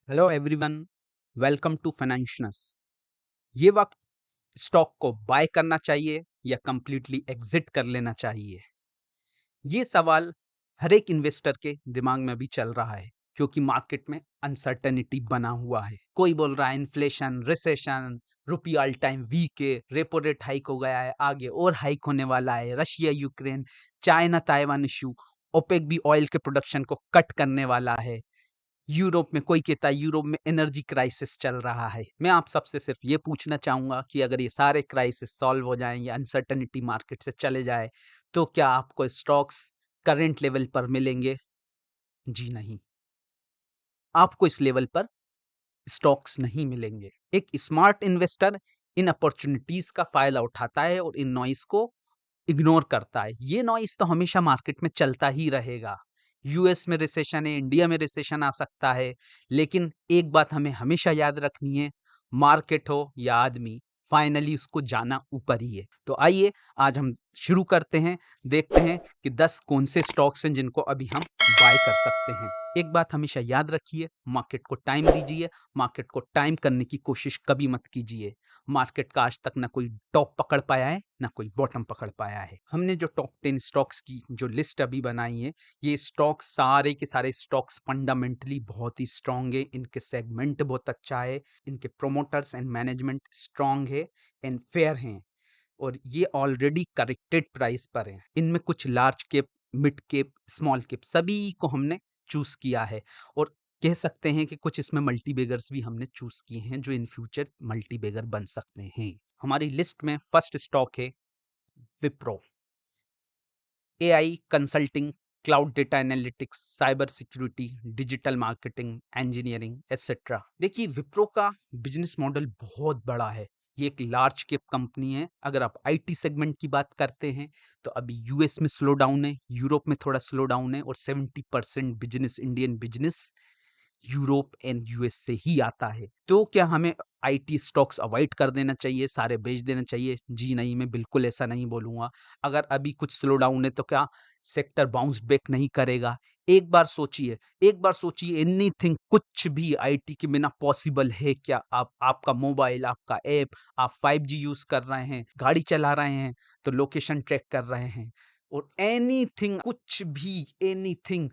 Hello everyone, welcome to financials. ये वक्त stock को बाय करना चाहिए या कंप्लीटली एग्जिट कर लेना चाहिए? ये सवाल हर एक इन्वेस्टर के दिमाग में भी चल रहा है क्योंकि मार्केट में अनसर्टेनिटी बना हुआ है। कोई बोल रहा है इन्फ्लेशन, रिसेशन, रुपया ऑल टाइम वीक है, रेपो रेट हाइक हो गया है, आगे और हाइक होने वाला है, Russia Ukraine, China Taiwan issue, OPEC भी ऑयल के प्रोडक्शन को कट करने वाला है। यूरोप में कोई कहता है यूरोप में एनर्जी क्राइसिस चल रहा है। मैं आप सबसे सिर्फ ये पूछना चाहूंगा कि अगर ये सारे क्राइसिस सॉल्व हो जाएं या अनसर्टेनिटी मार्केट से चले जाए तो क्या आपको स्टॉक्स करंट लेवल पर मिलेंगे? जी नहीं, आपको इस लेवल पर स्टॉक्स नहीं मिलेंगे। एक स्मार्ट इन्वेस्टर इन अपॉर्चुनिटीज का फायदा उठाता है और इन नॉइस को इग्नोर करता है। ये नॉइस तो हमेशा मार्केट में चलता ही रहेगा। यूएस में रिसेशन है, इंडिया में रिसेशन आ सकता है, लेकिन एक बात हमें हमेशा याद रखनी है, मार्केट हो या आदमी, फाइनली उसको जाना ऊपर ही है। तो आइए आज हम शुरू करते हैं, देखते हैं कि 10 कौन से स्टॉक्स हैं जिनको अभी हम बाय कर सकते हैं। एक बात हमेशा याद रखिए, मार्केट को टाइम दीजिए, मार्केट को टाइम करने की कोशिश कभी मत कीजिए। मार्केट का आज तक ना कोई टॉप पकड़ पाया है ना कोई बॉटम पकड़ पाया है। हमने जो टॉप 10 स्टॉक्स की जो लिस्ट अभी बनाई है, ये स्टॉक्स सारे के सारे स्टॉक्स फंडामेंटली बहुत ही स्ट्रांग है, इनके सेगमेंट बहुत अच्छा है, इनके प्रोमोटर्स एंड मैनेजमेंट स्ट्रांग है एंड फेयर हैं, और ये ऑलरेडी करेक्टेड प्राइस पर हैं। इनमें कुछ large cap, mid cap, small cap सभी को हमने चूज किया है, और कह सकते हैं कि कुछ इसमें मल्टी बेगर्स भी हमने चूज किए हैं जो इन फ्यूचर मल्टी बेगर बन सकते हैं। हमारी लिस्ट में फर्स्ट स्टॉक है Wipro. AI consulting, cloud data analytics, cyber security, digital marketing, engineering etcetera. देखिए, विप्रो का बिजनेस मॉडल बहुत बड़ा है। ये एक लार्ज कैप कंपनी है। अगर आप आईटी सेगमेंट की बात करते हैं तो अभी यूएस में स्लो डाउन है, यूरोप में थोड़ा स्लो डाउन है, और 70% business, Indian business, Europe and US से ही आता है। तो क्या हमें आईटी स्टॉक्स अवॉइड कर देना चाहिए, सारे बेच देना चाहिए? जी नहीं, मैं बिल्कुल ऐसा नहीं बोलूंगा। अगर अभी कुछ स्लो डाउन है तो क्या सेक्टर बाउंस बैक नहीं करेगा? एक बार सोचिए, एक बार सोचिए, एनीथिंग, कुछ भी आईटी के बिना पॉसिबल है क्या? आप, आपका मोबाइल, आपका ऐप, आप 5G यूज कर रहे हैं, गाड़ी चला रहे हैं तो लोकेशन ट्रैक कर रहे हैं, और एनीथिंग, कुछ भी, एनीथिंग,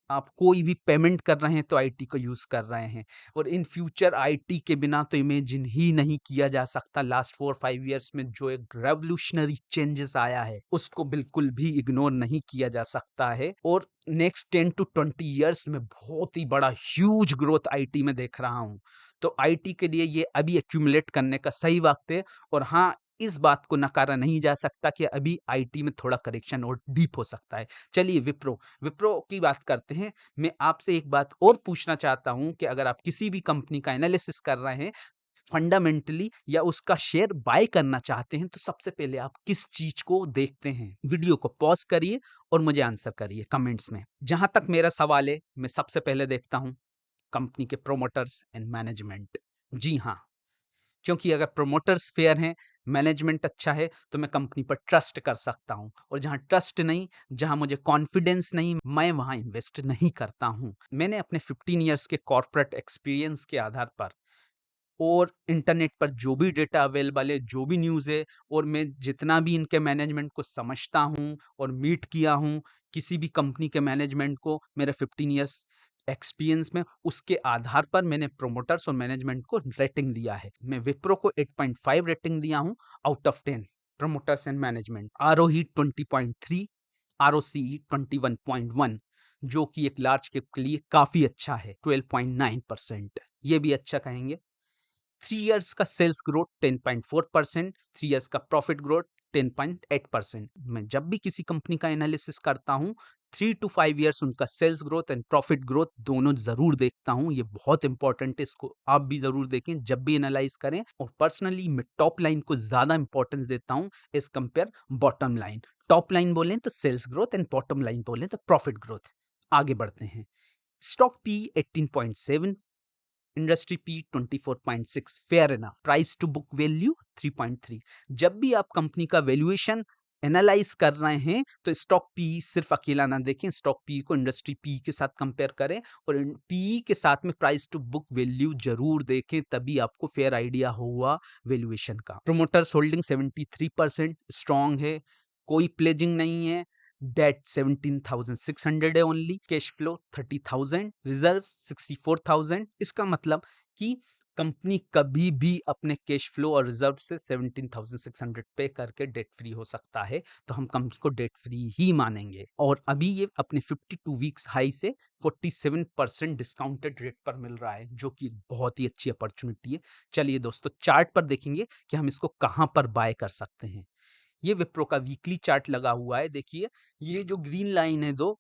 आप कोई भी पेमेंट कर रहे हैं तो आईटी का यूज कर रहे हैं। और इन फ्यूचर आईटी के बिना तो इमेजिन ही नहीं किया जा सकता। लास्ट 4-5 इयर्स में जो एक रेवोल्यूशनरी चेंजेस आया है उसको बिल्कुल भी इग्नोर नहीं किया जा सकता है, और नेक्स्ट 10 to 20 इयर्स में बहुत ही बड़ा ह्यूज ग्रोथ आईटी में देख रहा हूं। तो आईटी के लिए ये अभी एक्यूमुलेट करने का सही वक्त है। और हाँ, इस बात को नकारा नहीं जा सकता कि अभी आईटी में थोड़ा करेक्शन और डीप हो सकता है। चलिए विप्रो, विप्रो की बात करते हैं। मैं आपसे एक बात और पूछना चाहता हूं कि अगर आप किसी भी कंपनी का एनालिसिस कर रहे हैं फंडामेंटली, या उसका शेयर बाय करना चाहते हैं, तो सबसे पहले आप किस चीज को देखते हैं? वीडियो को पॉज करिए और मुझे आंसर करिए कमेंट्स में। जहां तक मेरा सवाल है, मैं सबसे पहले देखता हूं कंपनी के प्रोमोटर्स एंड मैनेजमेंट। जी हाँ, क्योंकि अगर प्रोमोटर्स फेयर हैं, मैनेजमेंट अच्छा है, तो मैं कंपनी पर ट्रस्ट कर सकता हूं, और जहां ट्रस्ट नहीं, जहां मुझे कॉन्फिडेंस नहीं, मैं वहां इन्वेस्ट नहीं करता हूं। मैंने अपने 15 इयर्स के कॉर्पोरेट एक्सपीरियंस के आधार पर, और इंटरनेट पर जो भी डेटा अवेलेबल है, जो भी न्यूज़ है, और मैं जितना भी इनके मैनेजमेंट को समझता हूँ और मीट किया हूँ, किसी भी कंपनी के मैनेजमेंट को मेरे 15 इयर्स एक्सपीरियंस में, उसके आधार पर मैंने प्रोमोटर्स और मैनेजमेंट को रेटिंग दिया है। मैं विप्रो को 8.5 रेटिंग दिया हूँ out of 10। Promoters and management, ROE 20.3, ROCE 21.1, जो कि एक लार्ज कैप के लिए काफी अच्छा है। 12.9%, ये भी अच्छा कहेंगे। 3 इयर्स का सेल्स ग्रोथ 10.4%, 3 इयर्स का प्रॉफिट ग्रोथ 10.8%। मैं जब भी किसी कंपनी का एनालिसिस करता हूं, 3 to 5 इयर्स उनका sales growth and profit growth दोनों जरूर देखता हूं। ये बहुत इंपॉर्टेंट है, इसको आप भी जरूर देखें जब भी एनालाइज करें। और पर्सनली मैं टॉप लाइन को ज्यादा इंपॉर्टेंस देता हूं as compare bottom line. Top line बोलें तो sales growth and bottom line बोलें तो प्रॉफिट ग्रोथ। आगे बढ़ते हैं। Stock P 18.7, industry P 24.6, fair enough. Price to book value 3.3। जब भी आप कंपनी का वैल्यूएशन एनालाइज कर रहे हैं तो स्टॉक पी सिर्फ अकेला ना देखें, स्टॉक पी को इंडस्ट्री पी के साथ कंपेयर करें और पी के साथ में प्राइस टू बुक वैल्यू जरूर देखें, तभी आपको फेयर आइडिया होगा वैल्यूएशन का। प्रोमोटर्स होल्डिंग 73% स्ट्रॉन्ग है, कोई प्लेजिंग नहीं है, डेट 17,600 है ओनली, कैश फ्लो 30,000, रिजर्व 64,000। इसका मतलब कि कंपनी कभी भी अपने कैश फ्लो और रिजर्व से 17,600 पे करके डेट फ्री हो सकता है, तो हम कंपनी को डेट फ्री ही मानेंगे। और अभी ये अपने 52 वीक्स हाई से 47% डिस्काउंटेड रेट पर मिल रहा है, जो कि बहुत ही अच्छी अपॉर्चुनिटी है। चलिए दोस्तों, चार्ट पर देखेंगे कि हम इसको कहां पर बाय कर सकते हैं। ये विप्रो का वीकली चार्ट लगा हुआ है, देखिए ये जो ग्रीन लाइन है दो,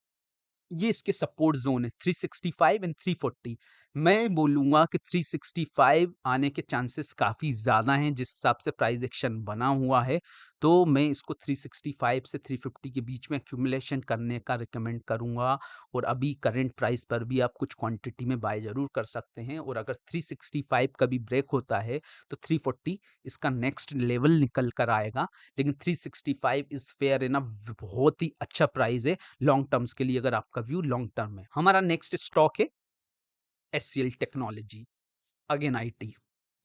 ये इसके सपोर्ट जोन है 365 एंड 340। मैं बोलूंगा कि 365 आने के चांसेस काफी ज्यादा हैं, जिस हिसाब से प्राइस एक्शन बना हुआ है, तो मैं इसको 365 से 350 के बीच में एक्यूमुलेशन करने का रिकमेंड करूंगा। और अभी करंट प्राइस पर भी आप कुछ क्वांटिटी में बाय जरूर कर सकते हैं, और अगर 365 का भी ब्रेक होता है तो 340 इसका नेक्स्ट लेवल निकल कर आएगा। लेकिन 365 इज फेयर इनफ, बहुत ही अच्छा प्राइस है लॉन्ग टर्म्स के लिए, अगर आपका व्यू लॉन्ग टर्म है। हमारा नेक्स्ट स्टॉक है HCL technology, again IT,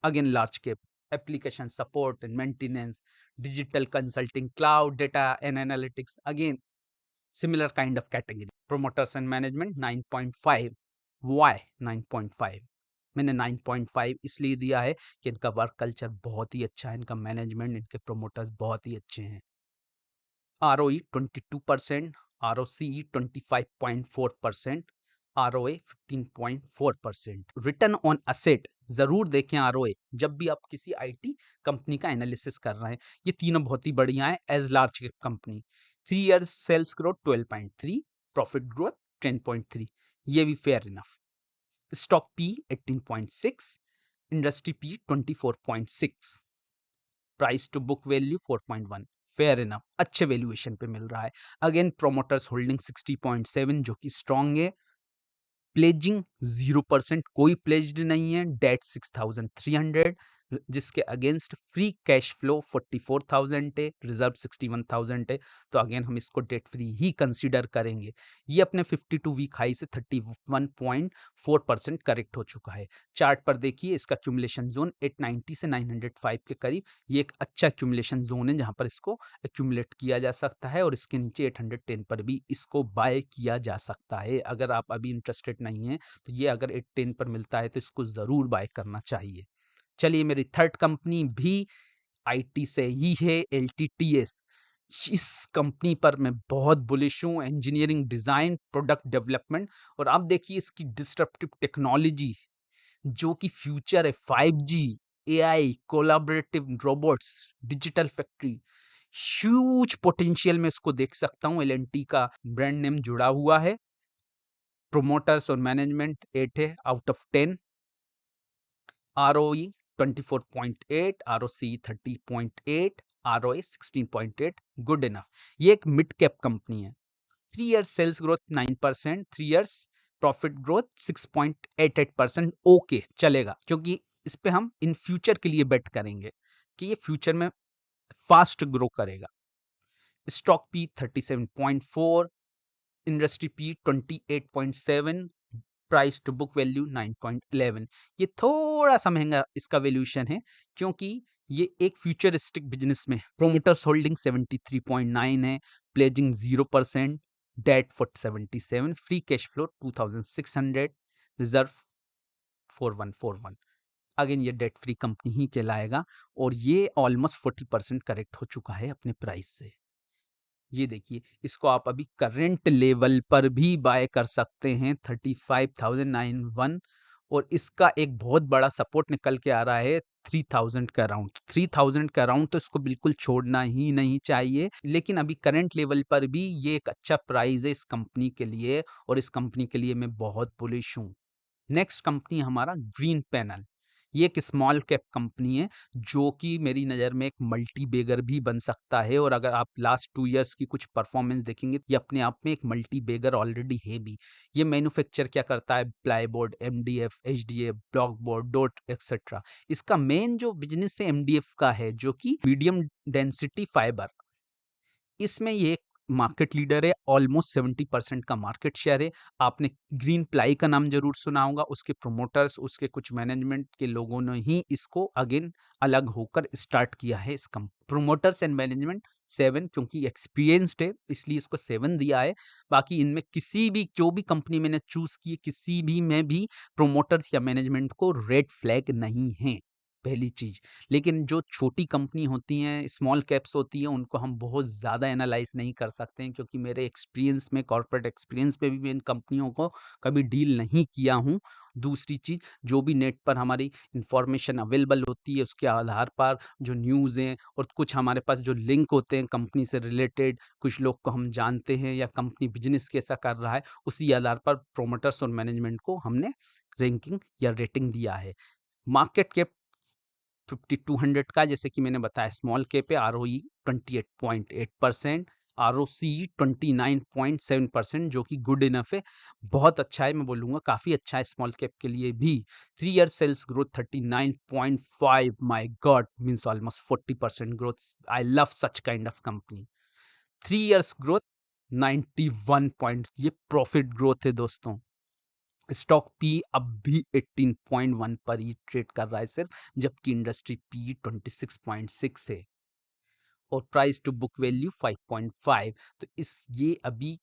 again large cap, application support and maintenance, digital consulting, cloud data and analytics, again similar kind of category. Promoters and management 9.5। Why 9.5? मैंने 9.5 इसलिए दिया है कि इनका work culture बहुत ही अच्छा है, इनका मैनेजमेंट, इनके प्रोमोटर्स बहुत ही अच्छे हैं। ROE 22%, ROCE 25.4%, ROA 15.4%। Return on asset जरूर देखें ROA, जब भी आप किसी आईटी कंपनी का एनालिसिस कर रहे हैं। ये तीनों बहुत ही बढ़िया है as large cap company. 3 years sales growth 12.3, profit growth 10.3, ये भी fair enough. Stock P 18.6, industry P 24.6, price to book value 4.1, fair enough, अच्छे वैल्यूएशन पे मिल रहा है। अगेन प्रोमोटर्स होल्डिंग 60.7 जो कि स्ट्रांग है। प्लेजिंग 0%, कोई प्लेज्ड नहीं है। डेट 6,300, जिसके अगेंस्ट फ्री कैश फ्लो 44,000 है, रिजर्व 61,000 है, तो अगेन हम इसको डेट फ्री ही कंसीडर करेंगे। ये अपने 52 वीक हाई से 31.4% करेक्ट हो चुका है। चार्ट पर देखिए इसका क्यूमुलेशन जोन 890 से 905 के करीब, ये एक अच्छा क्यूमुलेशन जोन है जहां पर इसको एक्यूमुलेट किया जा सकता है, और इसके नीचे 810 पर भी इसको बाय किया जा सकता है। अगर आप अभी इंटरेस्टेड नहीं है तो ये अगर 810 पर मिलता है तो इसको जरूर बाय करना चाहिए। चलिए, मेरी थर्ड कंपनी भी आईटी से ही है, एलटीटीएस। इस कंपनी पर मैं बहुत बुलिश हूँ, इंजीनियरिंग डिजाइन प्रोडक्ट डेवलपमेंट, और आप देखिए इसकी डिस्ट्रप्टिव टेक्नोलॉजी जो कि फ्यूचर है, 5G, AI, collaborative robots, digital factory, huge potential में इसको देख सकता हूँ। एलएनटी का ब्रांड नेम जुड़ा हुआ है। प्रोमोटर्स और मैनेजमेंट 8 है out of 10। ROE 24.8, ROC 30.8, ROA 16.8, good enough. ये एक मिड कैप कंपनी है। 3 years sales growth 9%, 3 years profit growth 6.88%, okay चलेगा, क्योंकि इस पे हम इन फ्यूचर के लिए बेट करेंगे कि ये फ्यूचर में फास्ट ग्रो करेगा। Stock P 37.4, industry P 28.7, price to book value 9.11। ये थोड़ा सा महंगा इसका वैल्यूएशन है, क्योंकि ये एक फ्यूचरिस्टिक बिजनेस में। प्रोमोटर्स होल्डिंग 73.9 है, pledging 0%, debt 477, free cash flow 2600, reserve 4141। Again ये डेट फ्री कंपनी ही कहलाएगा, और ये ऑलमोस्ट 40% करेक्ट हो चुका है अपने प्राइस से। ये देखिए, इसको आप अभी करंट लेवल पर भी बाय कर सकते हैं 35,091, और इसका एक बहुत बड़ा सपोर्ट निकल के आ रहा है 3,000 के अराउंड। 3,000 के अराउंड तो इसको बिल्कुल छोड़ना ही नहीं चाहिए, लेकिन अभी करंट लेवल पर भी ये एक अच्छा प्राइस है इस कंपनी के लिए, और इस कंपनी के लिए मैं बहुत बुलिश हूँ। नेक्स्ट कंपनी हमारा ग्रीन पैनल। ये एक स्मॉल कैप कंपनी है जो कि मेरी नज़र में एक मल्टी बेगर भी बन सकता है, और अगर आप लास्ट 2 इयर्स की कुछ परफॉर्मेंस देखेंगे, ये अपने आप में एक मल्टी बेगर ऑलरेडी है भी। ये मैन्युफैक्चर क्या करता है, plyboard, MDF, HDF, block board, डोट एक्सेट्रा। इसका मेन जो बिजनेस है एमडीएफ का है, जो कि मीडियम डेंसिटी फाइबर। इसमें ये मार्केट लीडर है, ऑलमोस्ट 70% का मार्केट शेयर है। आपने ग्रीन प्लाई का नाम जरूर सुना होगा, उसके प्रोमोटर्स, उसके कुछ मैनेजमेंट के लोगों ने ही इसको अगेन अलग होकर स्टार्ट किया है। इसका प्रोमोटर्स एंड मैनेजमेंट 7, क्योंकि एक्सपीरियंस्ड है इसलिए इसको 7 दिया है। बाकी इनमें किसी भी जो भी कंपनी मैंने चूज की है, किसी भी में भी प्रोमोटर्स या मैनेजमेंट को रेड फ्लैग नहीं है, पहली चीज। लेकिन जो छोटी कंपनी होती हैं, स्मॉल कैप्स होती हैं, उनको हम बहुत ज़्यादा एनालाइज नहीं कर सकते हैं, क्योंकि मेरे एक्सपीरियंस में, कॉर्पोरेट एक्सपीरियंस पे भी मैं इन कंपनियों को कभी डील नहीं किया हूँ। दूसरी चीज़, जो भी नेट पर हमारी इंफॉर्मेशन अवेलेबल होती है, उसके आधार पर जो न्यूज़ हैं और कुछ हमारे पास जो लिंक होते हैं कंपनी से रिलेटेड, कुछ लोग को हम जानते हैं या कंपनी बिजनेस कैसा कर रहा है, उसी आधार पर प्रोमोटर्स और मैनेजमेंट को हमने रैंकिंग या रेटिंग दिया है। मार्केट कैप 5200 का, जैसे कि मैंने बताया, स्मॉल कैप पे आरओई 28.8%, आरओसी 29.7%, जो कि गुड इनफ है, बहुत अच्छा है, मैं बोलूँगा काफ़ी अच्छा है स्मॉल कैप के लिए भी। 3 year sales growth 39.5, my God, means almost 40% ग्रोथ। I love such kind of company. 3 years growth 91 point, ये प्रॉफिट ग्रोथ है दोस्तों। स्टॉक पी अब भी 18.1 पर ही ट्रेड कर रहा है सिर्फ, जबकि इंडस्ट्री पी 26.6 है और प्राइस टू बुक वैल्यू 5.5। तो ये अभी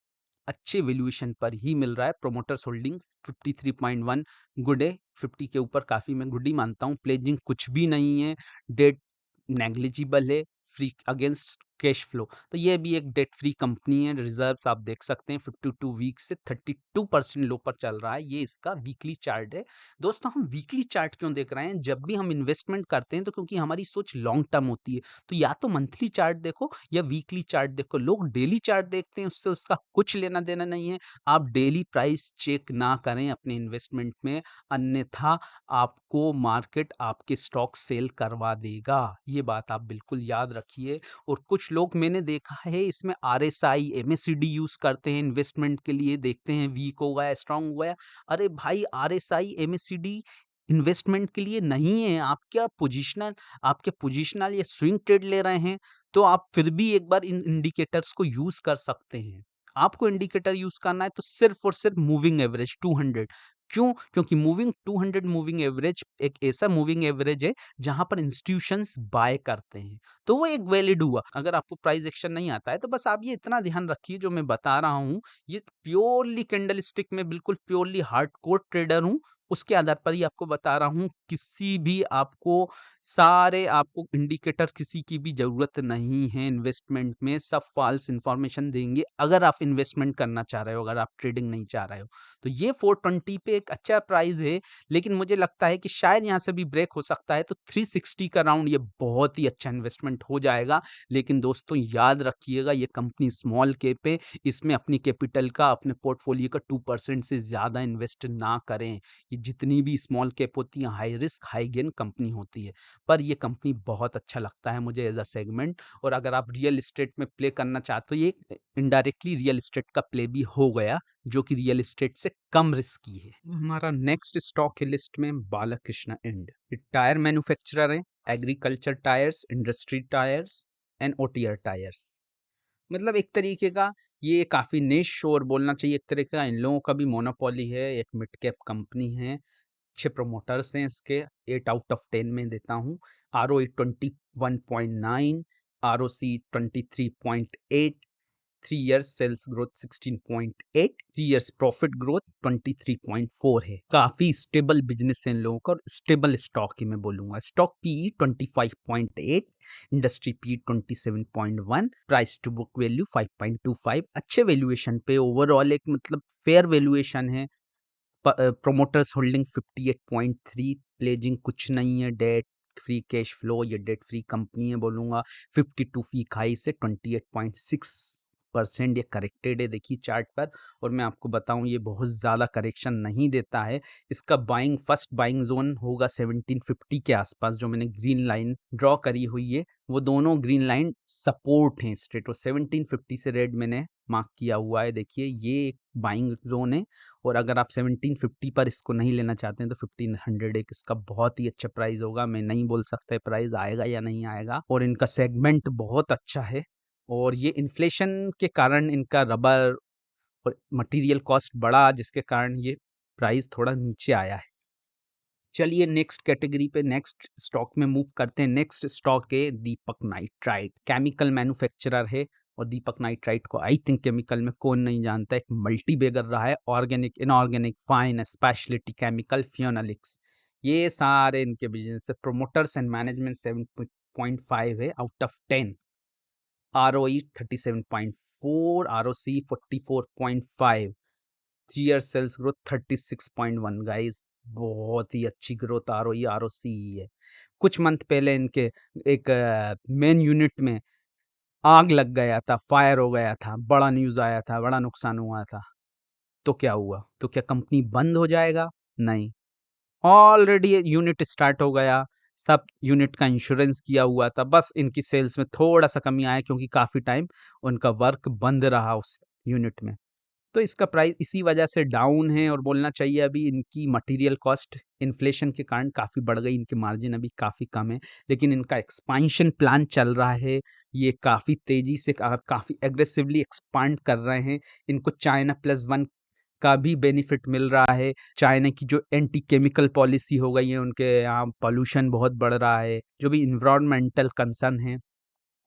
अच्छे वैल्यूएशन पर ही मिल रहा है। प्रोमोटर्स होल्डिंग 53.1 गुड है, 50 के ऊपर काफी मैं गुड ही मानता हूँ। प्लेजिंग कुछ भी नहीं है, डेट नेग्लिजिबल है, फ्री अगेंस्ट कैश फ्लो, तो ये भी एक डेट फ्री कंपनी है। रिजर्व्स आप देख सकते हैं 52 वीक से 32% लो पर चल रहा है। ये इसका वीकली चार्ट है। दोस्तों, हम वीकली चार्ट क्यों देख रहे हैं? जब भी हम इन्वेस्टमेंट करते हैं तो क्योंकि हमारी सोच लॉन्ग टर्म होती है, तो या तो मंथली चार्ट देखो या वीकली चार्ट देखो। लोग डेली चार्ट देखते हैं, उससे उसका कुछ लेना देना नहीं है। आप डेली प्राइस चेक ना करें अपने इन्वेस्टमेंट में, अन्यथा आपको मार्केट आपके स्टॉक सेल करवा देगा। ये बात आप बिल्कुल याद रखिए। और कुछ लोग मैंने देखा है इसमें आरएसआई, एमएससीडी यूज करते हैं इन्वेस्टमेंट के लिए, देखते हैं वीक हो गया, स्ट्रांग हो गया। अरे भाई, आरएसआई, एमएससीडी इन्वेस्टमेंट के लिए नहीं है। आप क्या पोजिशनल, आपके पोजिशनल या स्विंग ट्रेड ले रहे हैं, तो आप फिर भी एक बार इन इंडिकेटर्स को यूज कर सकते हैं। आपको इंडिकेटर यूज करना है तो सिर्फ और सिर्फ मूविंग एवरेज 200। क्यों? क्योंकि मूविंग 200 मूविंग एवरेज एक ऐसा मूविंग एवरेज है जहां पर इंस्टीट्यूशंस बाय करते हैं, तो वो एक वैलिड हुआ। अगर आपको प्राइस एक्शन नहीं आता है तो बस आप ये इतना ध्यान रखिए, जो मैं बता रहा हूँ ये प्योरली कैंडलस्टिक में, बिल्कुल प्योरली हार्डकोर ट्रेडर हूँ, उसके आधार पर ही आपको बता रहा हूँ। किसी भी आपको इंडिकेटर किसी की भी जरूरत नहीं है इन्वेस्टमेंट में। सब फॉल्स इंफॉर्मेशन देंगे अगर आप इन्वेस्टमेंट करना चाह रहे हो, अगर आप ट्रेडिंग नहीं चाह रहे हो। तो ये 420 पे एक अच्छा प्राइस है, लेकिन मुझे लगता है कि शायद यहाँ से भी ब्रेक हो सकता है, तो 360 का राउंड ये बहुत ही अच्छा इन्वेस्टमेंट हो जाएगा। लेकिन दोस्तों याद रखिएगा, ये कंपनी स्मॉल कैप है, इसमें अपनी कैपिटल का, अपने पोर्टफोलियो का 2% से ज़्यादा इन्वेस्ट ना करें। ये जितनी भी स्मॉल कैप होती हैं, high risk high gain company होती है, पर ये कंपनी बहुत अच्छा लगता है मुझे एज अ सेगमेंट। और अगर आप रियल एस्टेट में प्ले करना चाहते हो, ये इनडायरेक्टली रियल एस्टेट का प्ले भी हो गया, जो कि रियल एस्टेट से कम रिस्की है। हमारा नेक्स्ट स्टॉक है लिस्ट में बालाकृष्णा इंड। ये टायर मैन्युफैक्चरर है, agriculture tyres, industry tyres and OTR tyres. मतलब एक तरीके का ये काफी निश शोर बोलना चाहिए, एक तरीके का इन लोगों का भी मोनोपोली है। एक मिड कैप कंपनी है, अच्छे प्रमोटर्स हैं इसके, 8 आउट ऑफ 10 में देता हूँ। R O 21.9, R O C 23.8, 3 years sales growth 16.8, 3 years profit growth 23.4 है। काफी स्टेबल बिजनेस है इन लोगों का और स्टेबल स्टॉक ही मैं बोलूंगा। Stock P 25.8, industry P 27.1, price to book value 5.25, अच्छे वैल्यूएशन पे, ओवरऑल एक मतलब फेयर वैल्यूएशन है। प्रोमोटर्स होल्डिंग 58.3, प्लेजिंग कुछ नहीं है, डेट फ्री कैश फ्लो, ये डेट फ्री कंपनी है बोलूंगा। 52 वीक हाई से 28.6% ये करेक्टेड है, देखिए चार्ट पर। और मैं आपको बताऊं, ये बहुत ज़्यादा करेक्शन नहीं देता है। इसका फर्स्ट बाइंग जोन होगा 1750 के आसपास, जो मैंने ग्रीन लाइन ड्रॉ करी हुई है, वो दोनों ग्रीन लाइन सपोर्ट हैं स्ट्रेट। और 1750 से रेड मैंने मार्क किया हुआ है, देखिए ये एक बाइंग जोन है। और अगर आप 1750 पर इसको नहीं लेना चाहते हैं तो 1500 एक इसका बहुत ही अच्छा प्राइस होगा। मैं नहीं बोल सकता प्राइस आएगा या नहीं आएगा। और इनका सेगमेंट बहुत अच्छा है, और ये इन्फ्लेशन के कारण इनका रबर और मटेरियल कॉस्ट बढ़ा, जिसके कारण ये प्राइस थोड़ा नीचे आया है। चलिए नेक्स्ट कैटेगरी पे, नेक्स्ट स्टॉक में मूव करते हैं। नेक्स्ट स्टॉक है दीपक नाइट्राइट, केमिकल मैन्युफैक्चरर है। और दीपक नाइट्राइट को आई थिंक केमिकल में कौन नहीं जानता, एक मल्टी बेगर रहा है, organic, inorganic, fine, specialty chemical, phenolics, ये सारे इनके बिजनेस है। प्रोमोटर्स एंड मैनेजमेंट 7.5 है out of 10, ROE 37.4, ROC 44.5, 3 year sales growth 36.1। Guys बहुत ही अच्छी ग्रोथ ROE ROC है। कुछ मंथ पहले इनके एक मेन यूनिट में आग लग गया था, फायर हो गया था, बड़ा न्यूज़ आया था, बड़ा नुकसान हुआ था। तो क्या हुआ? तो क्या कंपनी बंद हो जाएगा? नहीं, ऑलरेडी यूनिट स्टार्ट हो गया, सब यूनिट का इंश्योरेंस किया हुआ था। बस इनकी सेल्स में थोड़ा सा कमी आया क्योंकि काफ़ी टाइम उनका वर्क बंद रहा उस यूनिट में। तो इसका प्राइस इसी वजह से डाउन है। और बोलना चाहिए अभी इनकी मटेरियल कॉस्ट इन्फ्लेशन के कारण काफ़ी बढ़ गई, इनके मार्जिन अभी काफ़ी कम है, लेकिन इनका एक्सपांशन प्लान चल रहा है। ये काफ़ी तेज़ी से काफ़ी एग्रेसिवली एक्सपांड कर रहे हैं। इनको चाइना प्लस वन का भी बेनिफिट मिल रहा है। चाइना की जो एंटी केमिकल पॉलिसी हो गई है, उनके यहाँ पॉल्यूशन बहुत बढ़ रहा है, जो भी इन्वायरमेंटल कंसर्न है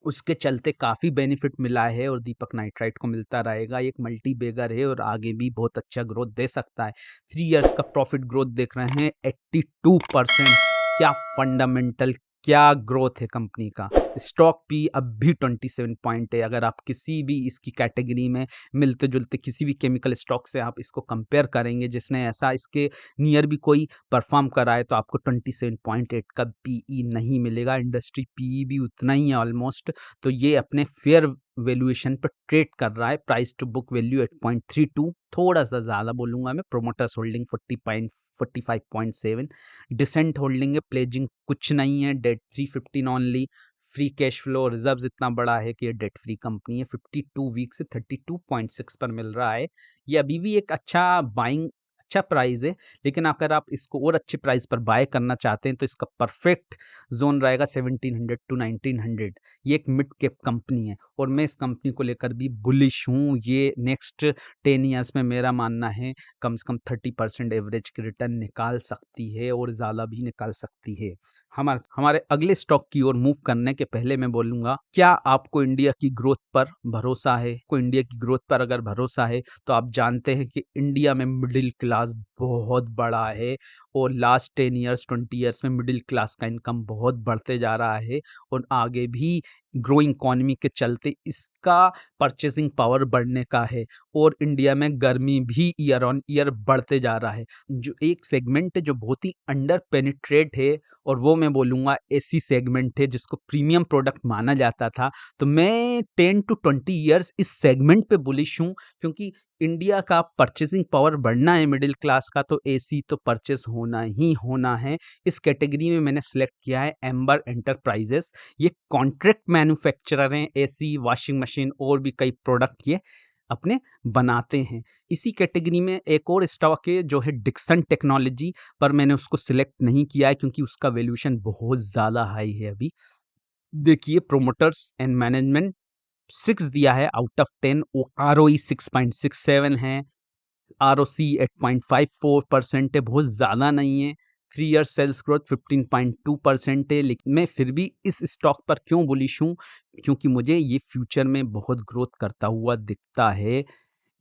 उसके चलते काफ़ी बेनिफिट मिला है और दीपक नाइट्राइट को मिलता रहेगा। एक मल्टी बेगर है और आगे भी बहुत अच्छा ग्रोथ दे सकता है। 3 इयर्स का प्रॉफिट ग्रोथ देख रहे हैं 82%। क्या फंडामेंटल, क्या ग्रोथ है कंपनी का। स्टॉक भी अब भी 27 पॉइंट है। अगर आप किसी भी इसकी कैटेगरी में मिलते जुलते किसी भी केमिकल स्टॉक से आप इसको कंपेयर करेंगे जिसने ऐसा इसके नियर भी कोई परफॉर्म करा है, तो आपको 27.8 का पीई नहीं मिलेगा। इंडस्ट्री पीई भी उतना ही है ऑलमोस्ट। तो ये अपने फेयर वैल्यूएशन पर ट्रेड कर रहा है। प्राइस टू बुक वैल्यू 8.32, थोड़ा सा ज़्यादा बोलूँगा मैं। प्रोमोटर्स होल्डिंग 45.7, डिसेंट होल्डिंग है, प्लेजिंग कुछ नहीं है, debt 315 only. Free cash flow reserves इतना बड़ा है कि ये डेट फ्री कंपनी है। 52 वीक से 32.6 पर मिल रहा है। ये अभी भी एक अच्छा बाइंग, अच्छा प्राइस है, लेकिन अगर आप इसको और अच्छे प्राइस पर बाय करना चाहते हैं तो इसका परफेक्ट जोन रहेगा 1700 टू 1900। ये एक मिड कैप कंपनी है और मैं इस कंपनी को लेकर भी बुलिश हूँ। ये नेक्स्ट 10 ईयर्स में मेरा मानना है कम से कम 30% एवरेज की रिटर्न निकाल सकती है और ज़्यादा भी निकाल सकती है। हमारे अगले स्टॉक की ओर मूव करने के पहले मैं बोलूँगा, क्या आपको इंडिया की ग्रोथ पर भरोसा है? को इंडिया की ग्रोथ पर अगर भरोसा है तो आप जानते हैं कि इंडिया में मिडिल क्लास बहुत बड़ा है और लास्ट 10 ईयर्स 20 ईयर्स में मिडिल क्लास का इनकम बहुत बढ़ते जा रहा है और आगे भी ग्रोइंग इकोनॉमी के चलते इसका परचेसिंग पावर बढ़ने का है। और इंडिया में गर्मी भी ईयर ऑन ईयर बढ़ते जा रहा है। जो एक सेगमेंट है जो बहुत ही अंडर पेनिट्रेट है और वो मैं बोलूँगा एसी सेगमेंट है, जिसको प्रीमियम प्रोडक्ट माना जाता था। तो मैं 10 टू 20 ईयर्स इस सेगमेंट पे बुलिश हूँ, क्योंकि इंडिया का परचेसिंग पावर बढ़ना है मिडिल क्लास का, तो एसी तो परचेस होना ही होना है। इस कैटेगरी में मैंने सेलेक्ट किया है एम्बर एंटरप्राइजेस। ये कॉन्ट्रैक्ट मैन्युफैक्चरर हैं, एसी, वॉशिंग मशीन और भी कई प्रोडक्ट ये अपने बनाते हैं। इसी कैटेगरी में एक और स्टॉक है जो है डिक्सन टेक्नोलॉजी, पर मैंने उसको सिलेक्ट नहीं किया है क्योंकि उसका वैल्यूएशन बहुत ज़्यादा हाई है अभी। देखिए प्रोमोटर्स एंड मैनेजमेंट 6 दिया है आउट ऑफ 10, ROE 6.67 है, ROC 8.54% है, बहुत ज़्यादा नहीं है। 3 ईयर सेल्स ग्रोथ 15.2% है। लेकिन मैं फिर भी इस स्टॉक पर क्यों बुलिश हूँ? क्योंकि मुझे ये फ्यूचर में बहुत ग्रोथ करता हुआ दिखता है।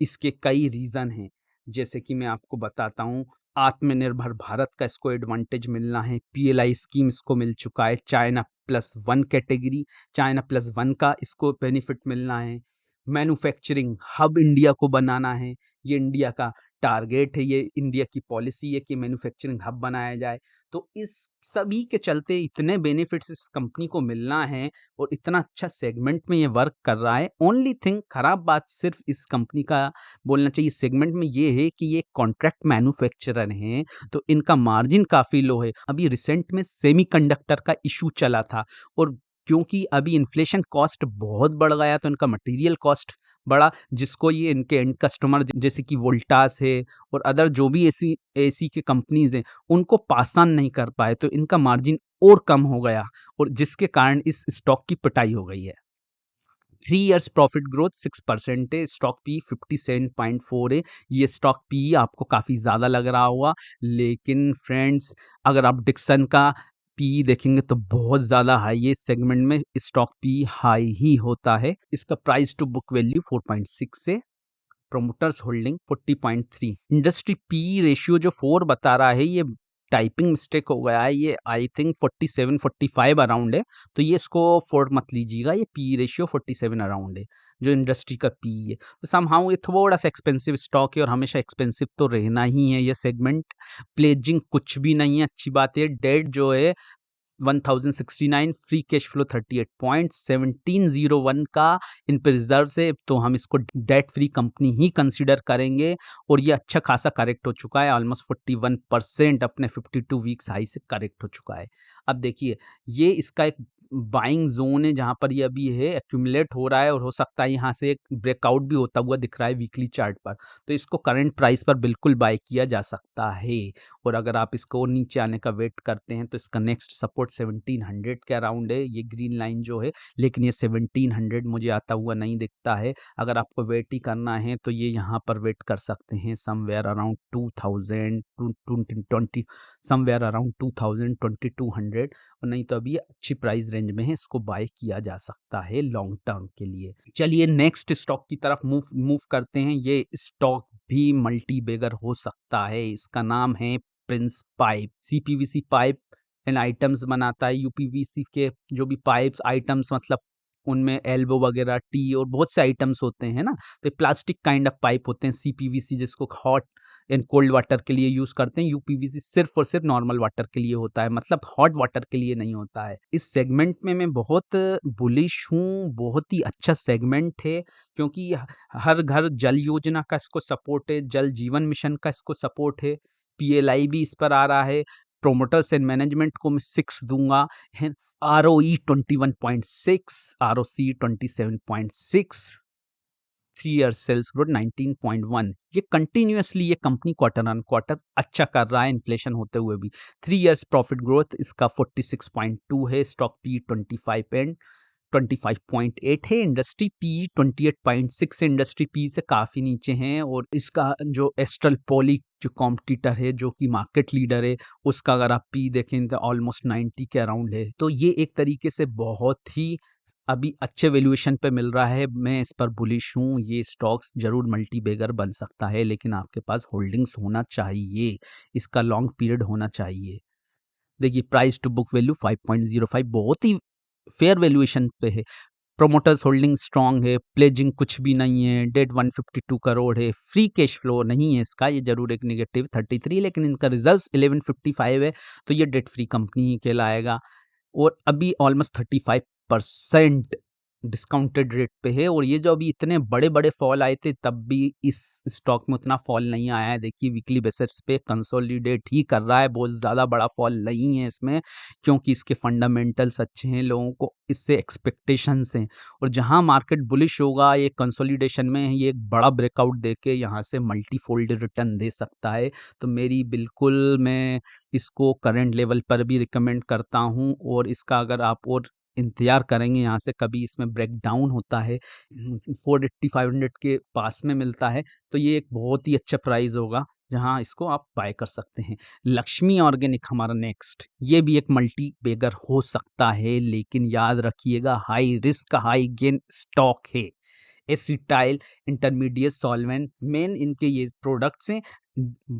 इसके कई रीज़न हैं, जैसे कि मैं आपको बताता हूँ। आत्मनिर्भर भारत का इसको एडवांटेज मिलना है, PLI स्कीम इसको मिल चुका है, China plus one category, China plus one का इसको बेनिफिट मिलना है, मैन्युफैक्चरिंग हब इंडिया को बनाना है, ये इंडिया का टारगेट है, ये इंडिया की पॉलिसी है कि मैन्युफैक्चरिंग हब बनाया जाए। तो इस सभी के चलते इतने बेनिफिट्स इस कंपनी को मिलना है और इतना अच्छा सेगमेंट में ये वर्क कर रहा है। ओनली थिंग खराब बात सिर्फ इस कंपनी का बोलना चाहिए सेगमेंट में ये है कि ये कॉन्ट्रैक्ट मैन्युफैक्चरर हैं, तो इनका मार्जिन काफ़ी लो है। अभी रिसेंट में सेमीकंडक्टर का इशू चला था और क्योंकि अभी इन्फ्लेशन कॉस्ट बहुत बढ़ गया तो इनका मटेरियल कॉस्ट बढ़ा, जिसको ये इनके एंड कस्टमर जैसे कि वोल्टास है और अदर जो भी एसी एसी के कंपनीज हैं उनको पास ऑन नहीं कर पाए, तो इनका मार्जिन और कम हो गया और जिसके कारण इस स्टॉक की पिटाई हो गई है। 3 इयर्स प्रॉफिट ग्रोथ 6% है, स्टॉक पी 57.4 है। ये स्टॉक पी आपको काफ़ी ज़्यादा लग रहा होगा, लेकिन फ्रेंड्स अगर आप डिक्सन का पी देखेंगे तो बहुत ज़्यादा हाई है। इस सेगमेंट में स्टॉक पी हाई ही होता है। इसका प्राइस टू बुक वैल्यू 4.6 है। Promoters holding 40.3। Industry P ratio जो 4 बता रहा है, ये टाइपिंग मिस्टेक हो गया है। ये आई थिंक 47 45 अराउंड है, तो ये इसको 4 मत लीजिएगा। ये पी रेशियो 47 अराउंड है जो इंडस्ट्री का पी है। तो समहाउ ये थोड़ा सा एक्सपेंसिव स्टॉक है और हमेशा एक्सपेंसिव तो रहना ही है ये सेगमेंट। प्लेजिंग कुछ भी नहीं है, अच्छी बात है। डेट जो है 1069, फ्री कैश फ्लो 38.1701 का इन पे रिजर्व है, तो हम इसको डेट फ्री कंपनी ही कंसीडर करेंगे। और ये अच्छा खासा करेक्ट हो चुका है, ऑलमोस्ट 41% अपने 52 वीक्स हाई से करेक्ट हो चुका है। अब देखिए, ये इसका एक बाइंग जोन है जहां पर ये अभी है, एक्यूमुलेट हो रहा है, और हो सकता है यहाँ से एक ब्रेकआउट भी होता हुआ दिख रहा है वीकली चार्ट पर। तो इसको करंट प्राइस पर बिल्कुल बाय किया जा सकता है। और अगर आप इसको और नीचे आने का वेट करते हैं तो इसका नेक्स्ट सपोर्ट 1700 के अराउंड है, ये ग्रीन लाइन जो है। लेकिन ये 1700 मुझे आता हुआ नहीं दिखता है। अगर आपको वेट ही करना है तो ये यहाँ पर वेट कर सकते हैं समवेयर अराउंड 2020 समवेयर अराउंड 2200, और नहीं तो अभी ये अच्छी प्राइस रेंज में है, इसको बाय किया जा सकता है लॉन्ग टर्म के लिए। चलिए नेक्स्ट स्टॉक की तरफ मूव करते हैं। ये स्टॉक भी मल्टी बेगर हो सकता है। इसका नाम है Prince pipe. CPVC pipe and items बनाता है। यूपीवीसी के जो भी पाइप्स आइटम्स, मतलब उनमें एल्बो वगैरह, टी और बहुत से आइटम्स होते हैं ना, तो प्लास्टिक काइंड ऑफ पाइप होते हैं। सीपीवीसी जिसको हॉट एंड कोल्ड वाटर के लिए यूज करते हैं, यूपीवीसी सिर्फ और सिर्फ नॉर्मल वाटर के लिए होता है, मतलब हॉट वाटर के लिए नहीं होता है। इस सेगमेंट में मैं बहुत बुलिश हूँ, बहुत ही अच्छा सेगमेंट है, क्योंकि हर घर जल योजना का इसको सपोर्ट है, जल जीवन मिशन का इसको सपोर्ट है, पीएलआई भी इस पर आ रहा है। प्रोमोटर्स एंड मैनेजमेंट को मैं 6 दूंगा। ROE 21.6, ROC 27.6, 3 year sales growth 19.1। ये कंटिन्यूअसली ये कंपनी क्वार्टर ऑन क्वार्टर अच्छा कर रहा है इन्फ्लेशन होते हुए भी। 3 इयर्स प्रॉफिट ग्रोथ इसका 46.2 है। स्टॉक पी 25.8 है। इंडस्ट्री पी 28.6 इंडस्ट्री पी से काफ़ी नीचे हैं। और इसका जो एस्ट्रल पॉली जो कॉम्पिटिटर है, जो कि मार्केट लीडर है, उसका अगर आप पी देखें तो ऑलमोस्ट 90 के अराउंड है। तो ये एक तरीके से बहुत ही अभी अच्छे वैल्यूएशन पे मिल रहा है। मैं इस पर बुलिश हूँ। ये स्टॉक्स जरूर मल्टी बेगर बन सकता है, लेकिन आपके पास होल्डिंग्स होना चाहिए, इसका लॉन्ग पीरियड होना चाहिए। देखिए प्राइस टू बुक वैल्यू 5.05 बहुत ही फेयर वैल्यूएशन पे है। प्रोमोटर्स होल्डिंग स्ट्रांग है, प्लेजिंग कुछ भी नहीं है, डेट 152 करोड़ है, फ्री कैश फ्लो नहीं है इसका, ये जरूर एक नेगेटिव 33, लेकिन इनका रिजर्व 1155 है, तो ये डेट फ्री कंपनी ही कहलाएगा। और अभी ऑलमोस्ट 35% डिस्काउंटेड रेट पे है। और ये जो अभी इतने बड़े बड़े फॉल आए थे, तब भी इस स्टॉक में उतना फॉल नहीं आया है। देखिए वीकली बेसिस पे कंसोलिडेट ही कर रहा है, बहुत ज़्यादा बड़ा फॉल नहीं है इसमें, क्योंकि इसके फंडामेंटल्स अच्छे हैं, लोगों को इससे एक्सपेक्टेशंस हैं। और जहां मार्केट बुलिश होगा, ये कंसोलिडेशन में ये एक बड़ा ब्रेकआउट देके यहाँ से मल्टीफोल्ड रिटर्न दे सकता है। तो मेरी बिल्कुल मैं इसको करंट लेवल पर भी रिकमेंड करता हूँ। और इसका अगर आप और इंतज़ार करेंगे यहाँ से कभी इसमें ब्रेकडाउन होता है, 480 500 के पास में मिलता है, तो ये एक बहुत ही अच्छा प्राइस होगा जहाँ इसको आप बाय कर सकते हैं। लक्ष्मी ऑर्गेनिक हमारा नेक्स्ट, ये भी एक मल्टी बेगर हो सकता है, लेकिन याद रखिएगा high risk high gain stock है। एसिटाइल इंटरमीडिएट सॉल्वेंट मेन इनके ये प्रोडक्ट्स हैं,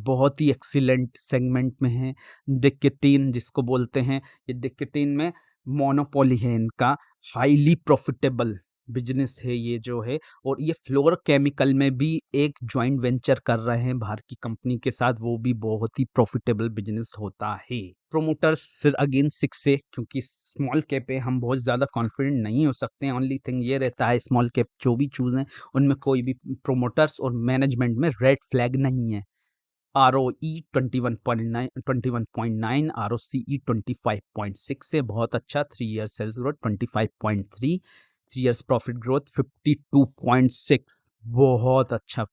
बहुत ही एक्सीलेंट सेगमेंट में हैं। डिक्केटीन जिसको बोलते हैं, ये डिक्केटीन में मोनोपोली है इनका, हाईली प्रॉफिटेबल बिजनेस है ये जो है। और ये फ्लोर केमिकल में भी एक जॉइंट वेंचर कर रहे हैं बाहर की कंपनी के साथ, वो भी बहुत ही प्रॉफिटेबल बिजनेस होता है। प्रोमोटर्स फिर अगेन 6 से, क्योंकि स्मॉल कैप पे हम बहुत ज़्यादा कॉन्फिडेंट नहीं हो सकते हैं। ओनली थिंग ये रहता है स्मॉल कैप जो भी चूज़ हैं उनमें कोई भी प्रोमोटर्स और मैनेजमेंट में रेड फ्लैग नहीं है। ROE 21.9, ROCE 25.6 है, बहुत अच्छा। 3 year sales growth 25.3, 3 years profit growth 52.6, बहुत अच्छा।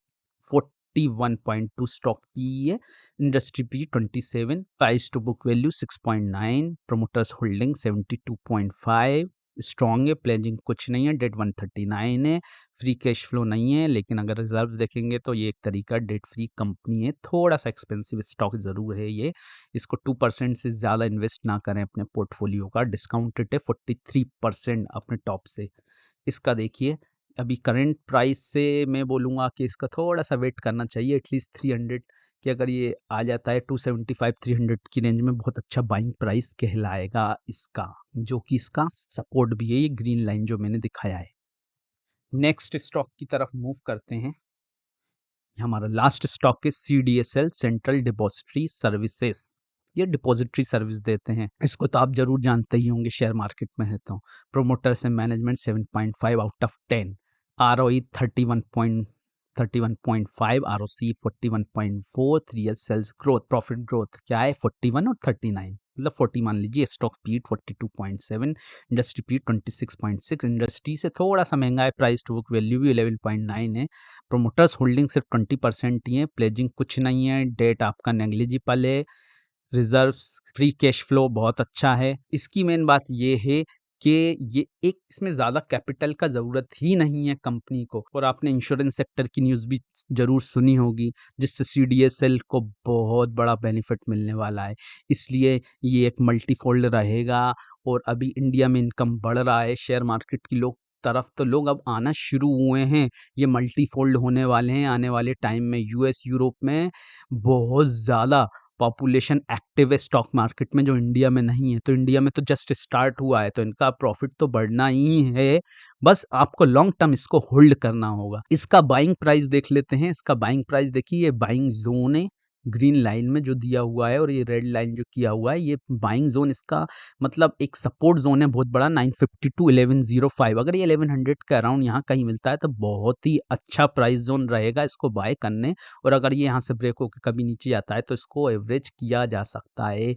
41.2 स्टॉक पी है। Industry P 27, price to book value 6.9, promoters holding 72.5, strong है, प्लेजिंग कुछ नहीं है, डेट 139 है, फ्री कैश फ्लो नहीं है, लेकिन अगर रिजर्व्स देखेंगे तो ये एक तरीका डेट फ्री कंपनी है। थोड़ा सा एक्सपेंसिव स्टॉक ज़रूर है ये, इसको 2% से ज़्यादा इन्वेस्ट ना करें अपने पोर्टफोलियो का। डिस्काउंटेड है 43% अपने टॉप से। इसका देखिए अभी करंट प्राइस से मैं बोलूँगा कि इसका थोड़ा सा वेट करना चाहिए, एटलीस्ट 300 कि अगर ये आ जाता है 275-300 की रेंज में, बहुत अच्छा बाइंग प्राइस कहलाएगा इसका, जो कि इसका सपोर्ट भी है, ये ग्रीन लाइन जो मैंने दिखाया है। नेक्स्ट स्टॉक की तरफ मूव करते हैं। हमारा लास्ट स्टॉक है CDSL, सेंट्रल डिपॉजिटरी सर्विसेज। ये डिपॉजिटरी सर्विस देते हैं, इसको तो आप जरूर जानते ही होंगे, शेयर मार्केट में है तो। Promoters and management 7.5 out of 10, ROE 31.5, ROC 41.4, real sales growth, profit growth क्या है 41 और 39, मतलब 40 मान लीजिए। स्टॉक पीट 42.7, इंडस्ट्री पीट 26.6, इंडस्ट्री से थोड़ा सा महंगा है, प्राइस टू बुक वैल्यू भी 11.9 है। प्रोमोटर्स होल्डिंग सिर्फ 20% ही है, प्लेजिंग कुछ नहीं है, डेट आपका नेग्लिजिबल है, रिजर्व्स, फ्री कैश फ्लो बहुत अच्छा है। इसकी मेन बात ये है कि ये एक इसमें ज़्यादा कैपिटल का ज़रूरत ही नहीं है कंपनी को। और आपने इंश्योरेंस सेक्टर की न्यूज़ भी ज़रूर सुनी होगी, जिससे CDSL को बहुत बड़ा बेनिफिट मिलने वाला है, इसलिए ये एक मल्टीफोल्ड रहेगा। और अभी इंडिया में इनकम बढ़ रहा है, शेयर मार्केट की तरफ तो लोग अब आना शुरू हुए हैं, ये मल्टीफोल्ड होने वाले हैं आने वाले टाइम में। US यूरोप में बहुत ज़्यादा पॉपुलेशन एक्टिव है स्टॉक मार्केट में, जो इंडिया में नहीं है। तो इंडिया में तो जस्ट स्टार्ट हुआ है, तो इनका प्रॉफिट तो बढ़ना ही है, बस आपको लॉन्ग टर्म इसको होल्ड करना होगा। इसका बाइंग प्राइस देख लेते हैं। इसका बाइंग प्राइस देखिए, ये बाइंग जोन है ग्रीन लाइन में जो दिया हुआ है, और ये रेड लाइन जो किया हुआ है, ये बाइंग जोन, इसका मतलब एक सपोर्ट जोन है बहुत बड़ा, 950 टू 1105। अगर ये 1100 के अराउंड यहाँ कहीं मिलता है तो बहुत ही अच्छा प्राइस जोन रहेगा इसको बाय करने। और अगर ये यहाँ से ब्रेक होकर कभी नीचे आता है तो इसको एवरेज किया जा सकता है,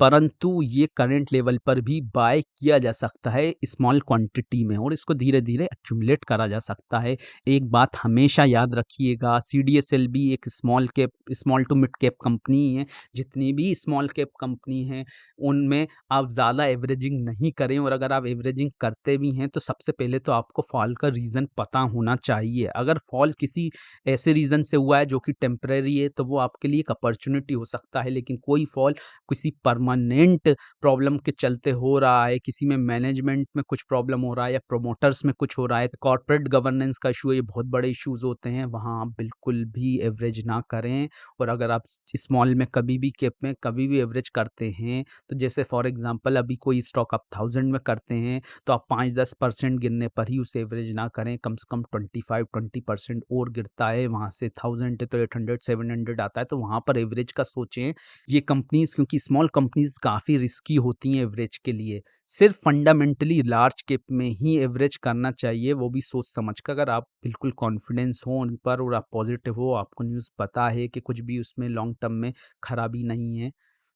परंतु ये करंट लेवल पर भी बाय किया जा सकता है स्मॉल क्वांटिटी में, और इसको धीरे धीरे एक्यूमुलेट करा जा सकता है। एक बात हमेशा याद रखिएगा, CDSL भी एक small to mid cap company है। जितनी भी स्मॉल कैप कंपनी है उनमें आप ज़्यादा एवरेजिंग नहीं करें, और अगर आप एवरेजिंग करते भी हैं तो सबसे पहले तो आपको फॉल का रीज़न पता होना चाहिए। अगर फॉल किसी ऐसे रीज़न से हुआ है जो कि टेम्परेरी है तो वो आपके लिए एक अपॉर्चुनिटी हो सकता है, लेकिन कोई फॉल किसी परमानेंट प्रॉब्लम के चलते हो रहा है, किसी में मैनेजमेंट में कुछ प्रॉब्लम हो रहा है या प्रोमोटर्स में कुछ हो रहा है, कॉर्पोरेट गवर्नेंस का इशू है, ये बहुत बड़े इश्यूज होते हैं, वहाँ आप बिल्कुल भी एवरेज ना करें। और अगर आप स्मॉल में कभी भी कैप में कभी भी एवरेज करते हैं, तो जैसे फॉर एग्जांपल अभी कोई स्टॉक आप 1000 में करते हैं तो आप 5-10% गिरने पर ही उसे एवरेज ना करें, कम से कम 25-20% और गिरता है, वहाँ से 1000 है तो 800-700 आता है, तो वहाँ पर एवरेज का सोचें। ये कंपनीज, क्योंकि स्मॉल कंपनीज काफ़ी रिस्की होती हैं एवरेज के लिए, सिर्फ फंडामेंटली लार्ज कैप में ही एवरेज करना चाहिए, वो भी सोच समझ कर। अगर आप बिल्कुल कॉन्फिडेंस हो उन पर और आप पॉजिटिव हो, आपको न्यूज़ पता है कि कुछ भी उसमें लॉन्ग टर्म में खराबी नहीं है,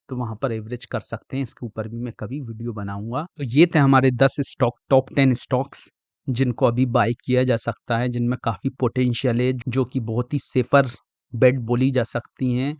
तो वहाँ पर एवरेज कर सकते हैं। इसके ऊपर भी मैं कभी वीडियो बनाऊंगा। तो ये थे हमारे 10 स्टॉक, टॉप 10 स्टॉक्स जिनको अभी बाय किया जा सकता है, जिनमें काफ़ी पोटेंशियल है, जो कि बहुत ही सेफर बेट बोली जा सकती हैं,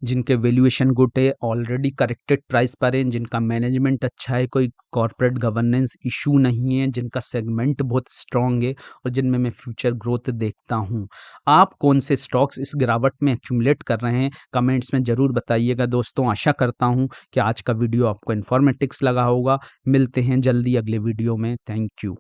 जिनके वैल्यूएशन गुड है, ऑलरेडी करेक्टेड प्राइस पर हैं, जिनका मैनेजमेंट अच्छा है, कोई कॉर्पोरेट गवर्नेंस इशू नहीं है, जिनका सेगमेंट बहुत स्ट्रांग है, और जिनमें मैं फ्यूचर ग्रोथ देखता हूं। आप कौन से स्टॉक्स इस गिरावट में एक्यूमुलेट कर रहे हैं, कमेंट्स में ज़रूर बताइएगा दोस्तों। आशा करता हूं कि आज का वीडियो आपको इन्फॉर्मेटिव्स लगा होगा। मिलते हैं जल्दी अगले वीडियो में। Thank you.